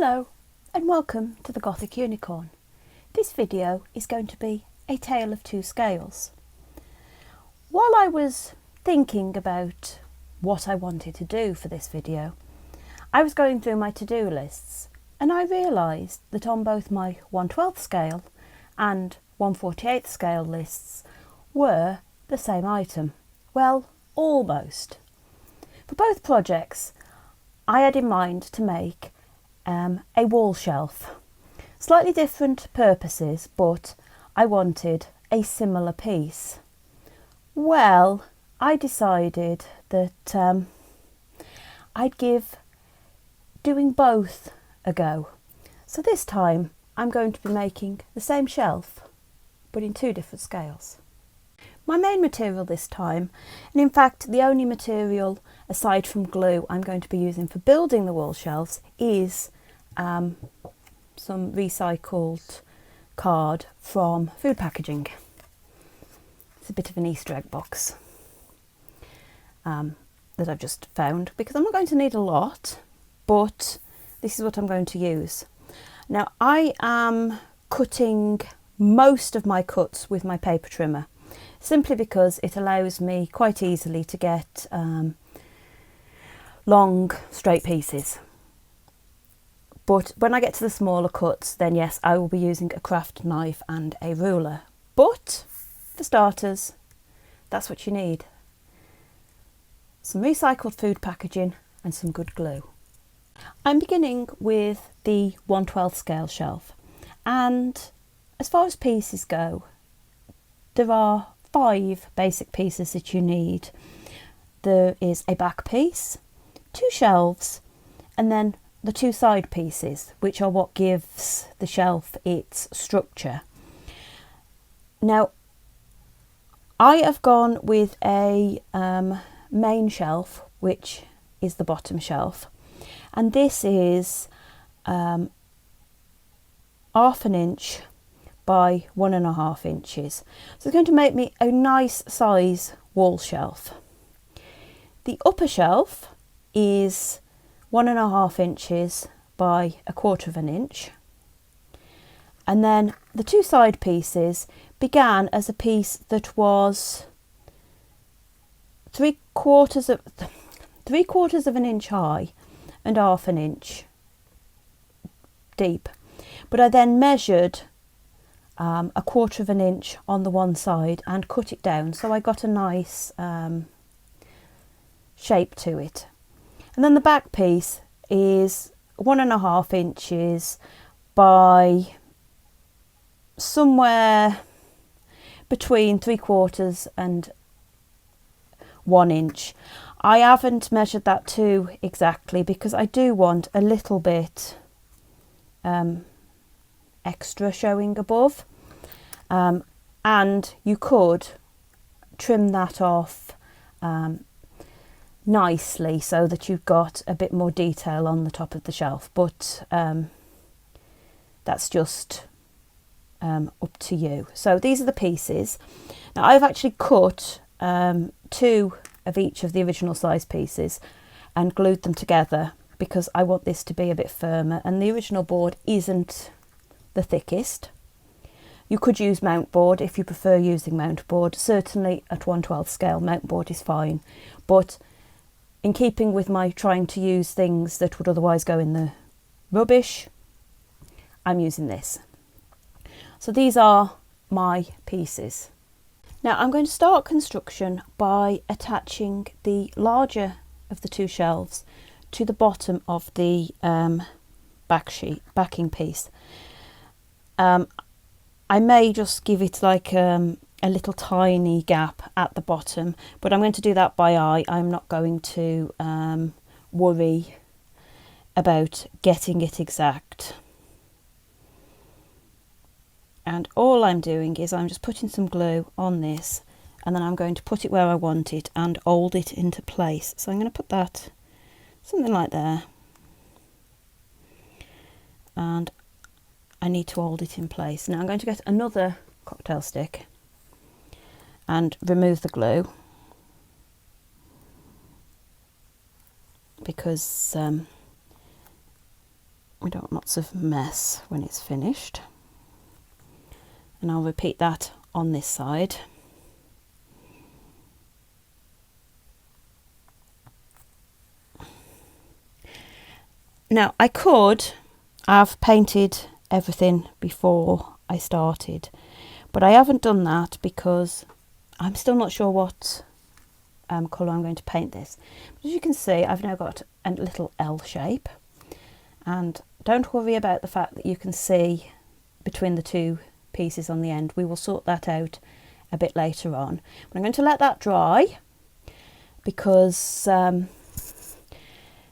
Hello and welcome to the Gothic Unicorn. This video is going to be a tale of two scales. While I was thinking about what I wanted to do for this video, I was going through my to-do lists and I realised that on both my 1/12th scale and 1/48th scale lists were the same item. Well, almost. For both projects, I had in mind to make a wall shelf. Slightly different purposes, but I wanted a similar piece. Well, I decided that I'd give doing both a go. So this time I'm going to be making the same shelf, but in two different scales. My main material this time, and in fact the only material aside from glue I'm going to be using for building the wall shelves, is some recycled card from food packaging. It's a bit of an Easter egg box that I've just found, because I'm not going to need a lot, but this is what I'm going to use. Now I am cutting most of my cuts with my paper trimmer, simply because it allows me quite easily to get long straight pieces. But when I get to the smaller cuts, then yes, I will be using a craft knife and a ruler. But for starters, that's what you need: some recycled food packaging and some good glue. I'm beginning with the 1/12th scale shelf, and as far as pieces go, there are 5 basic pieces that you need. There is a back piece, 2 shelves, and then the 2 side pieces, which are what gives the shelf its structure. Now, I have gone with a main shelf, which is the bottom shelf, and this is 1/2 inch by 1.5 inches. So it's going to make me a nice size wall shelf. The upper shelf is 1.5 inches by 1/4 inch, and then the 2 side pieces began as a piece that was 3/4 of an inch high and 1/2 inch deep, but I then measured 1/4 inch on the one side and cut it down, so I got a nice shape to it. And then the back piece is 1.5 inches by somewhere between 3/4 and 1 inch. I haven't measured that too exactly, because I do want a little bit extra showing above, and you could trim that off nicely so that you've got a bit more detail on the top of the shelf, but that's just up to you. So these are the pieces. Now I've actually cut 2 of each of the original size pieces and glued them together, because I want this to be a bit firmer, and the original board isn't the thickest. You could use mount board if you prefer using mount board. Certainly at 1/12th scale, mount board is fine, but in keeping with my trying to use things that would otherwise go in the rubbish, I'm using this. So these are my pieces. Now I'm going to start construction by attaching the larger of the 2 shelves to the bottom of the backing piece. I may just give it like a little tiny gap at the bottom, but I'm going to do that by eye. I'm not going to worry about getting it exact. And all I'm doing is I'm just putting some glue on this, and then I'm going to put it where I want it and hold it into place. So I'm going to put that something like there, and I need to hold it in place. Now I'm going to get another cocktail stick and remove the glue, because We don't want lots of mess when it's finished. And I'll repeat that on this side. Now I could have painted everything before I started, but I haven't done that because I'm still not sure what colour I'm going to paint this. But as you can see, I've now got a little L shape, and don't worry about the fact that you can see between the two pieces on the end. We will sort that out a bit later on. But I'm going to let that dry because the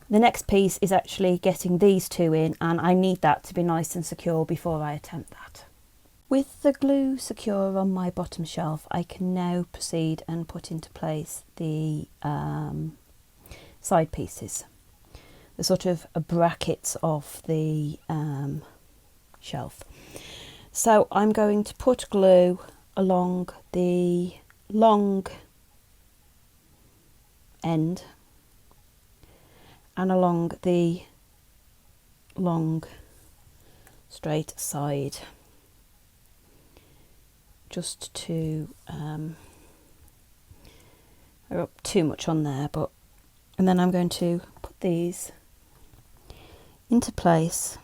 next piece is actually getting these two in, and I need that to be nice and secure before I attempt that. With the glue secure on my bottom shelf, I can now proceed and put into place the side pieces, the sort of brackets of the shelf. So I'm going to put glue along the long end and along the long straight side, just to I got too much on there, and then I'm going to put these into place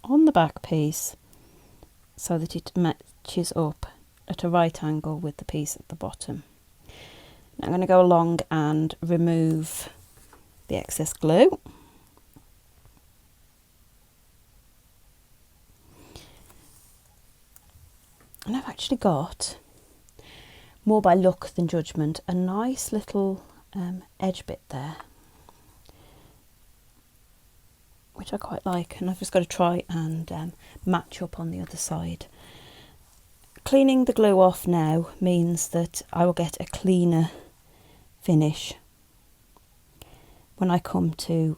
on the back piece so that it matches up at a right angle with the piece at the bottom. Now I'm going to go along and remove the excess glue. And I've actually got, more by luck than judgment, a nice little edge bit there, which I quite like, and I've just got to try and match up on the other side. Cleaning the glue off now means that I will get a cleaner finish when I come to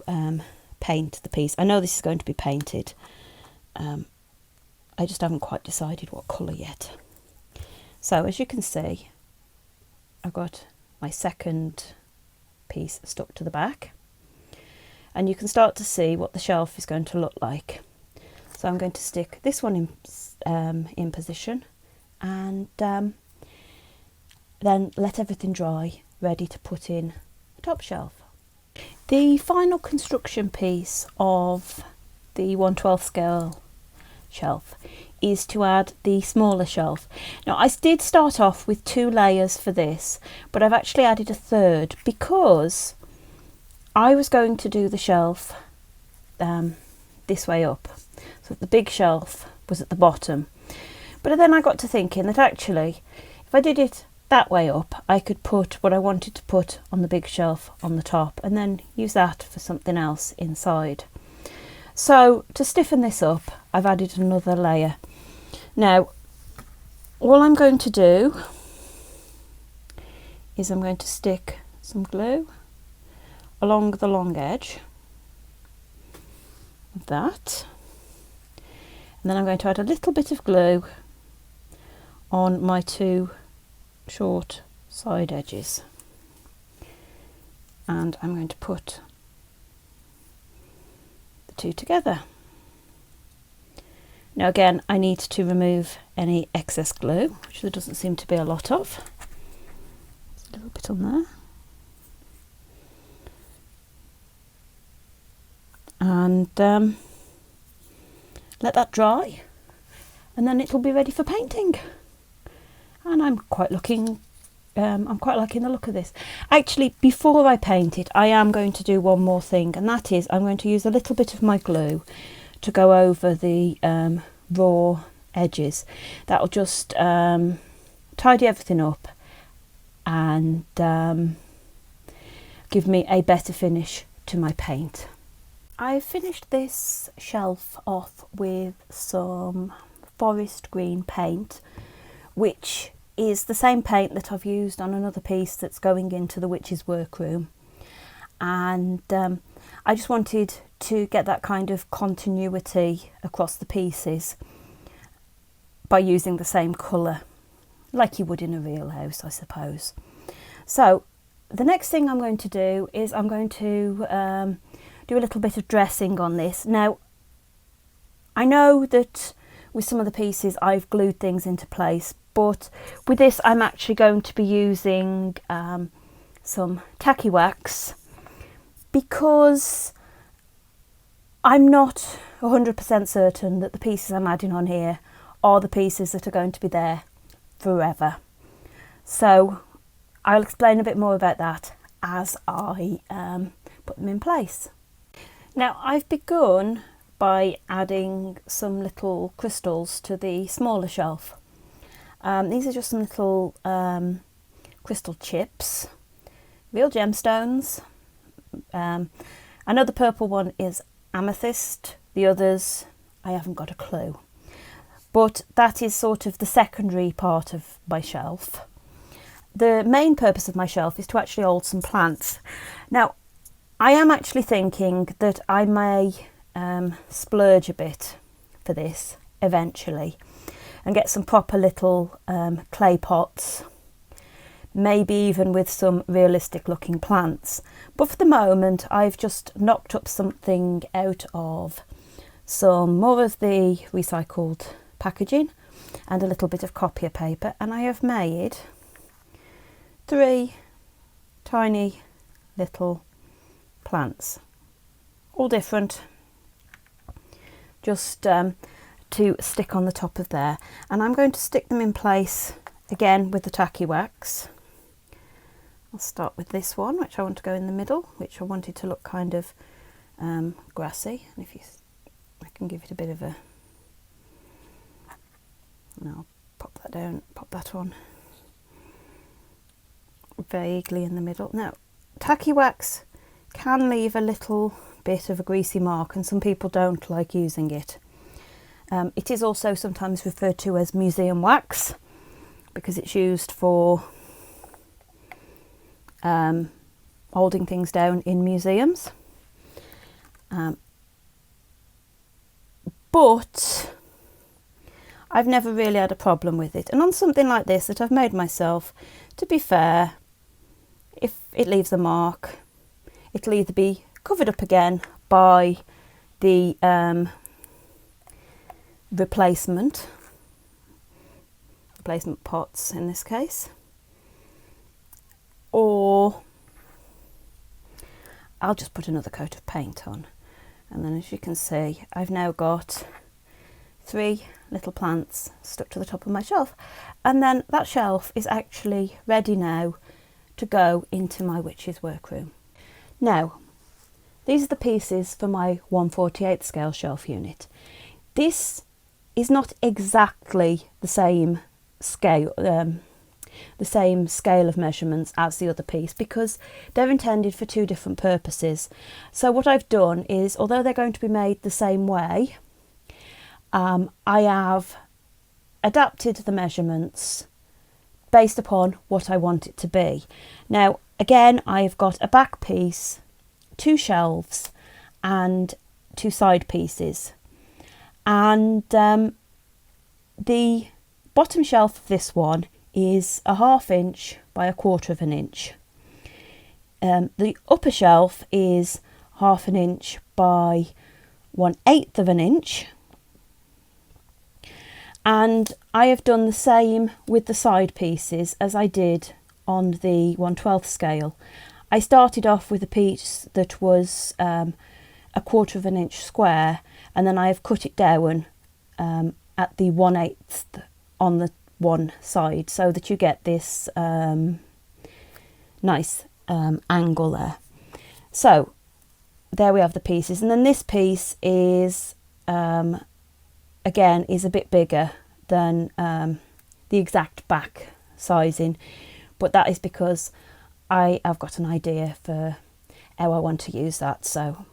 paint the piece. I know this is going to be painted. I just haven't quite decided what colour yet. So as you can see, I've got my second piece stuck to the back, and you can start to see what the shelf is going to look like. So I'm going to stick this one in position, and then let everything dry, ready to put in the top shelf. The final construction piece of the 1/12 scale shelf is to add the smaller shelf. Now I did start off with 2 layers for this, but I've actually added a third because I was going to do the shelf this way up, so the big shelf was at the bottom. But then I got to thinking that actually if I did it that way up, I could put what I wanted to put on the big shelf on the top and then use that for something else inside. So to stiffen this up, I've added another layer. Now all I'm going to do is I'm going to stick some glue along the long edge of that, and then I'm going to add a little bit of glue on my 2 short side edges, and I'm going to put the 2 together. Now again, I need to remove any excess glue, which there doesn't seem to be a lot of. There's a little bit on there. And let that dry, and then it'll be ready for painting. And I'm quite liking the look of this. Actually, before I paint it, I am going to do one more thing, and that is I'm going to use a little bit of my glue to go over the raw edges. That'll just tidy everything up and give me a better finish to my paint. I finished this shelf off with some forest green paint, which is the same paint that I've used on another piece that's going into the witch's workroom, and I just wanted to get that kind of continuity across the pieces by using the same colour, like you would in a real house, I suppose. So the next thing I'm going to do is I'm going to do a little bit of dressing on this. Now, I know that with some of the pieces I've glued things into place, but with this I'm actually going to be using some tacky wax, because I'm not 100% certain that the pieces I'm adding on here are the pieces that are going to be there forever. So I'll explain a bit more about that as I put them in place. Now, I've begun by adding some little crystals to the smaller shelf. These are just some little crystal chips, real gemstones. I know the purple one is amethyst, the others I haven't got a clue, but that is sort of the secondary part of my shelf. The main purpose of my shelf is to actually hold some plants. Now, I am actually thinking that I may splurge a bit for this eventually and get some proper little clay pots, maybe even with some realistic looking plants. But for the moment, I've just knocked up something out of some more of the recycled packaging and a little bit of copier paper, and I have made 3 tiny little plants, all different, just to stick on the top of there. And I'm going to stick them in place again with the tacky wax. I'll start with this one, which I want to go in the middle, which I wanted to look kind of grassy. And I can give it a bit of a, and I'll pop that down, pop that on vaguely in the middle. Now, tacky wax can leave a little bit of a greasy mark, and some people don't like using it. It is also sometimes referred to as museum wax because it's used for holding things down in museums. But I've never really had a problem with it. And on something like this that I've made myself, to be fair, if it leaves a mark, it'll either be covered up again by the replacement pots in this case, or I'll just put another coat of paint on. And then, as you can see, I've now got 3 little plants stuck to the top of my shelf, and then that shelf is actually ready now to go into my witch's workroom. Now, these are the pieces for my 1/48 scale shelf unit. This is not exactly the same scale of measurements as the other piece, because they're intended for 2 different purposes. So what I've done is, although they're going to be made the same way, I have adapted the measurements based upon what I want it to be. Now, again, I've got a back piece, 2 shelves and 2 side pieces, and the bottom shelf of this one is a 1/2 inch by 1/4 inch. The upper shelf is 1/2 inch by 1/8 inch, and I have done the same with the side pieces as I did on the 1/12 scale. I started off with a piece that was 1/4 inch square, and then I have cut it down at the 1/8 on the one side, so that you get this nice angle there. So there we have the pieces, and then this piece is again is a bit bigger than the exact back sizing, but that is because I have got an idea for how I want to use that, so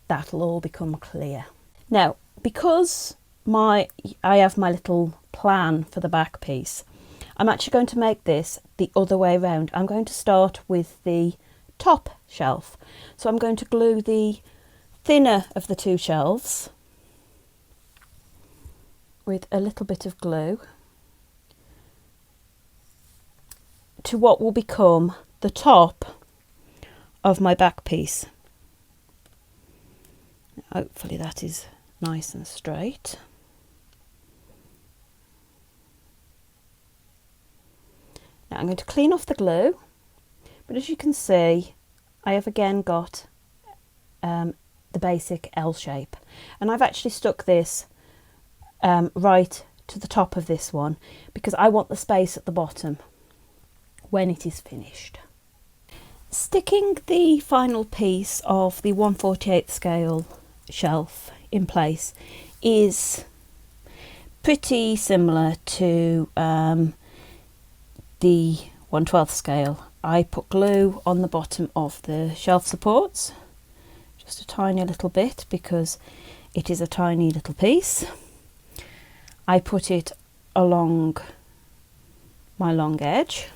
that'll all become clear. Now, because I have my little plan for the back piece, I'm actually going to make this the other way around. I'm going to start with the top shelf. So I'm going to glue the thinner of the 2 shelves with a little bit of glue to what will become the top of my back piece. Hopefully that is nice and straight. Now I'm going to clean off the glue, but as you can see, I have again got the basic L shape, and I've actually stuck this right to the top of this one because I want the space at the bottom when it is finished. Sticking the final piece of the 1/48 scale shelf in place is pretty similar to the 1/12 scale. I put glue on the bottom of the shelf supports, just a tiny little bit because it is a tiny little piece. I put it along my long edge,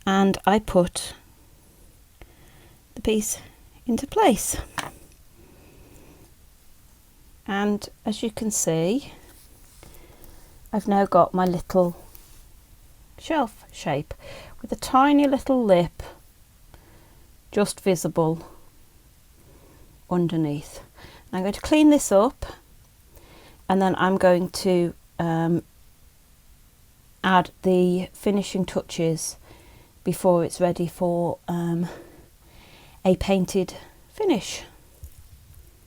and I put the piece into place. And as you can see, I've now got my little shelf shape with a tiny little lip just visible underneath. And I'm going to clean this up, and then I'm going to add the finishing touches before it's ready for a painted finish.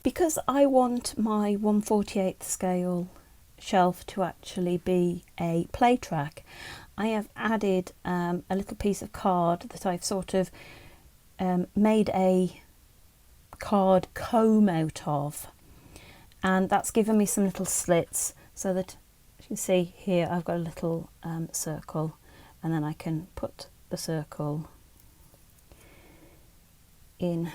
Because I want my 1/48 scale shelf to actually be a play track, I have added a little piece of card that I've sort of made a card comb out of, and that's given me some little slits so that, as you can see here, I've got a little circle, and then I can put the circle in,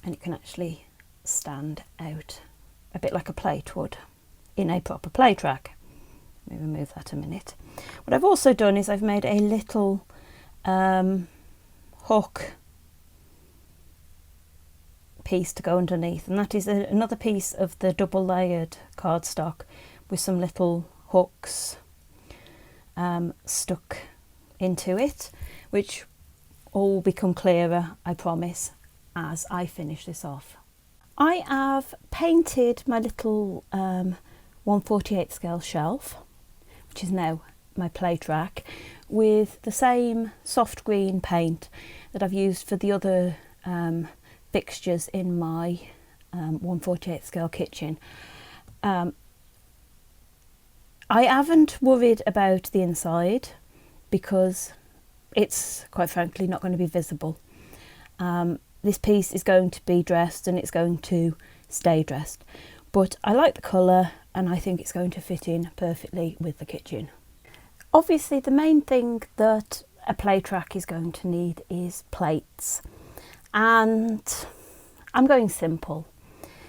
and it can actually stand out a bit like a plate would in a proper play track. Let me remove that a minute. What I've also done is I've made a little hook piece to go underneath, and that is another piece of the double layered cardstock with some little hooks stuck into it, which all will become clearer, I promise, as I finish this off. I have painted my little 1/48 scale shelf, which is now my play track, with the same soft green paint that I've used for the other fixtures in my 1/48 scale kitchen. I haven't worried about the inside because it's quite frankly not going to be visible. This piece is going to be dressed and it's going to stay dressed, but I like the colour and I think it's going to fit in perfectly with the kitchen. Obviously the main thing that a play track is going to need is plates, and I'm going simple.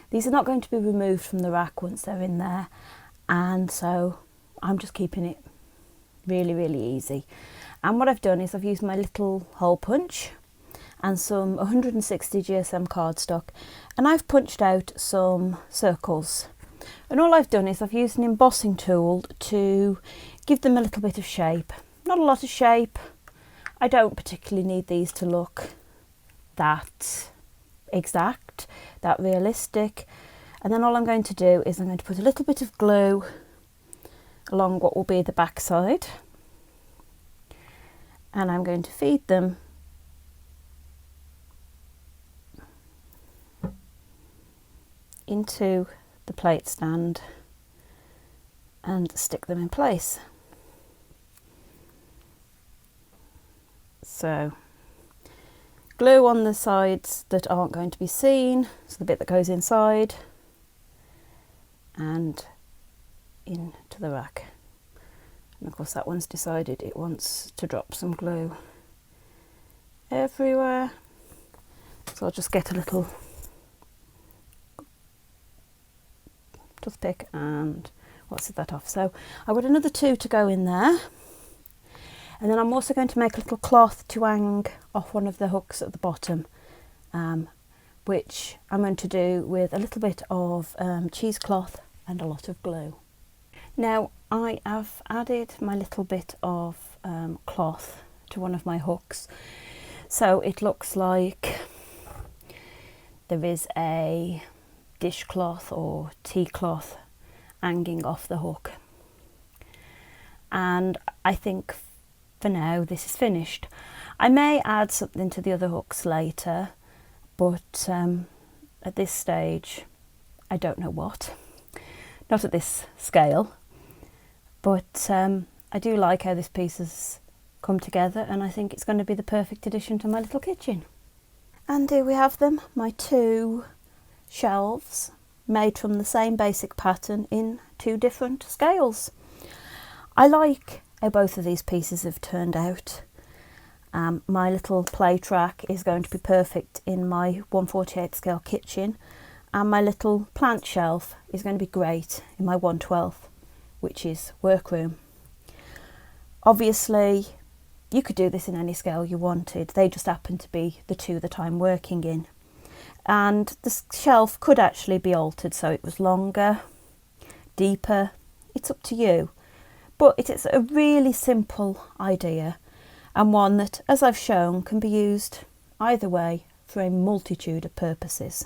These are not going to be removed from the rack once they're in there, and so I'm just keeping it really easy. And what I've done is I've used my little hole punch and some 160 GSM cardstock, and I've punched out some circles, and all I've done is I've used an embossing tool to give them a little bit of shape. Not a lot of shape. I don't particularly need these to look that exact, that realistic. And then all I'm going to do is I'm going to put a little bit of glue along what will be the back side, and I'm going to feed them into the plate stand and stick them in place. So glue on the sides that aren't going to be seen, so the bit that goes inside, and into the rack. And of course that one's decided it wants to drop some glue everywhere, so I'll just get a little toothpick and set that off. So I've got another 2 to go in there, and then I'm also going to make a little cloth to hang off one of the hooks at the bottom, which I'm going to do with a little bit of cheesecloth and a lot of glue. Now I have added my little bit of cloth to one of my hooks, so it looks like there is a dishcloth or tea cloth hanging off the hook, and I think for now this is finished. I may add something to the other hooks later, but at this stage I don't know what, not at this scale, but I do like how this piece has come together, and I think it's going to be the perfect addition to my little kitchen. And here we have them, my two shelves made from the same basic pattern in two different scales. I like how both of these pieces have turned out. My little play track is going to be perfect in my 1/48 scale kitchen, and my little plant shelf is going to be great in my 1/12, which is workroom. Obviously you could do this in any scale you wanted, they just happen to be the two that I'm working in. And the shelf could actually be altered so it was longer, deeper, it's up to you. But it is a really simple idea, and one that, as I've shown, can be used either way for a multitude of purposes.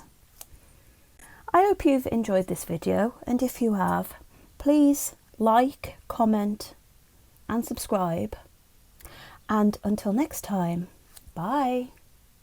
I hope you've enjoyed this video, and if you have, please like, comment and subscribe. And until next time, bye.